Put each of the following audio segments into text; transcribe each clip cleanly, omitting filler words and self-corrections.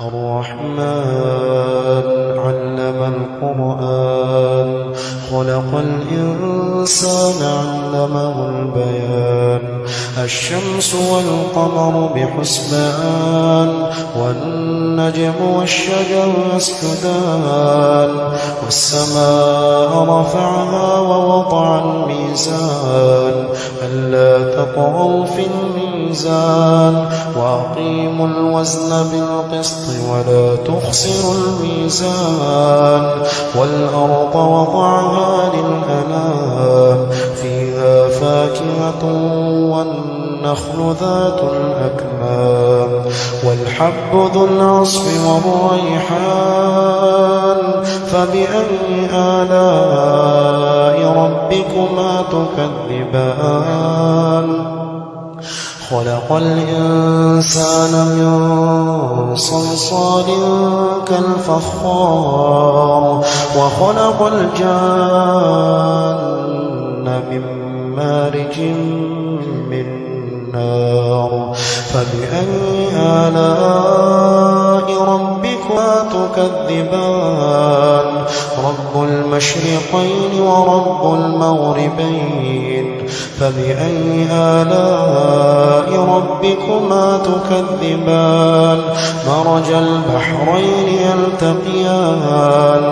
الرحمن علم القرآن خلق الإنسان علمه البيان الشمس والقمر بحسبان والنجم والشجر يسجدان والسماء رفعها ووضع الميزان ألا تطغوا في الميزان وأقيموا الوزن بالقسط ولا تخسروا الميزان والأرض وضعها للأنام فيها فاكهة والنخل ذات الأكمام والحب ذو العصف والريحان فبأي آلاء ربكما تكذبان خلق الإنسان من صلصال كالفخار وخلق الجان من مارج من نار فبأي آلاء ربكما تكذبان رب المشرقين ورب المغربين فبأي آلاء ربكما تكذبان مرج البحرين يلتقيان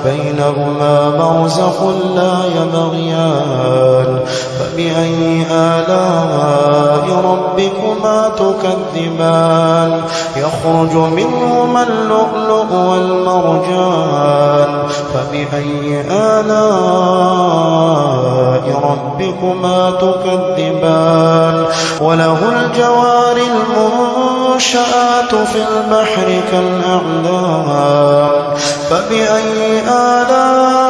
بينهما برزخ لا يبغيان فبأي آلاء ربكما تكذبان يخرج منهما اللؤلؤ والمرجان فبأي آلاء ربكما تكذبان وله الجوار المنشآت في البحر كالأعلام فبأي آلاء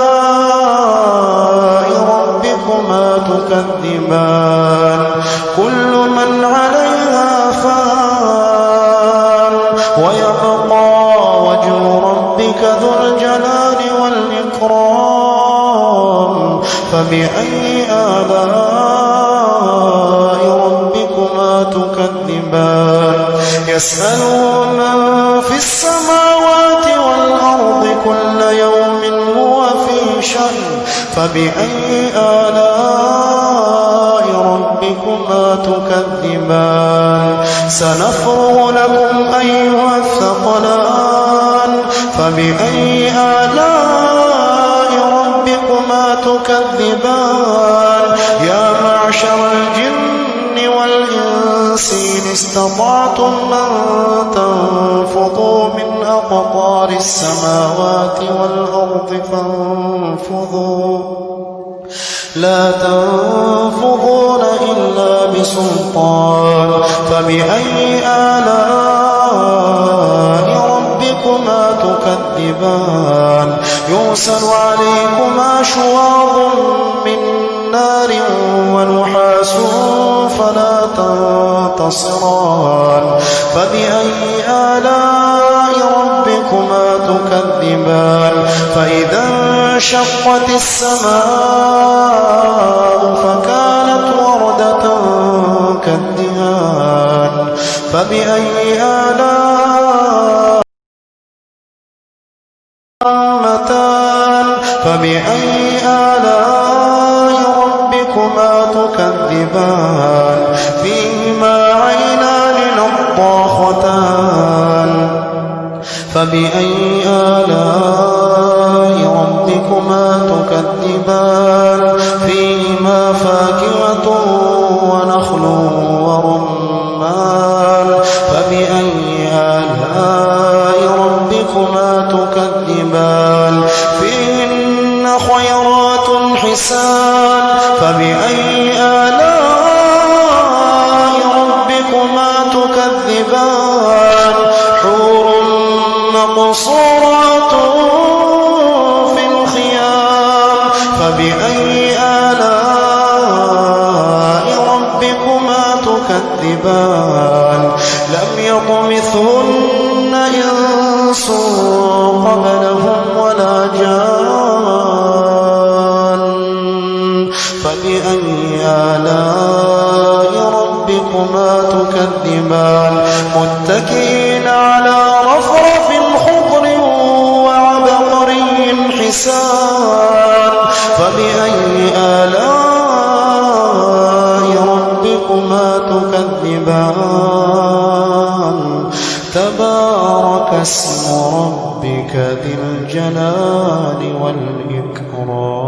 ربكما تكذبان كل من عليها فان ويبقى وجه ربك ذو الجلال والإكرام فبأي آلاء ربكما تكذبان يسأله من في السماوات والأرض كل يوم هو في شأن فبأي آلاء ربكما تكذبان سنفرغ لكم أيها الثقلان فبأي آلاء ربكما تكذبان يا معشر الجن والإنس إن استطعتم أن تنفضوا من أقطار السماوات والأرض فانفضوا لا تنفضون إلا بسلطان فبأي آلاء ربكما تكذبان يرسل عليكما شواظ من نار ونحاس فلا تنتصران فبأي آلاء ربكما تكذبان فإذا انشقت السماء فكانت وردة كالدهان فبأي آلاء فبأي آلاء ربكما تكذبان فيهما عينان نضاختان فبأي آلاء ربكما تكذبان فيهما فاكهة ونخل ورمان فبأي آلاء ربكما تكذبان فيهن خيرات حسان فبأي آلاء ربكما تكذبان حور مقصورات في الخيام فبأي آلاء ربكما تكذبان لم يطمثهن إنس قبلهم ولا جان فبأي آلاء ربكما تكذبان متكئين على رفرف تكذبان تبارك اسم ربك ذي الجلال والإكرام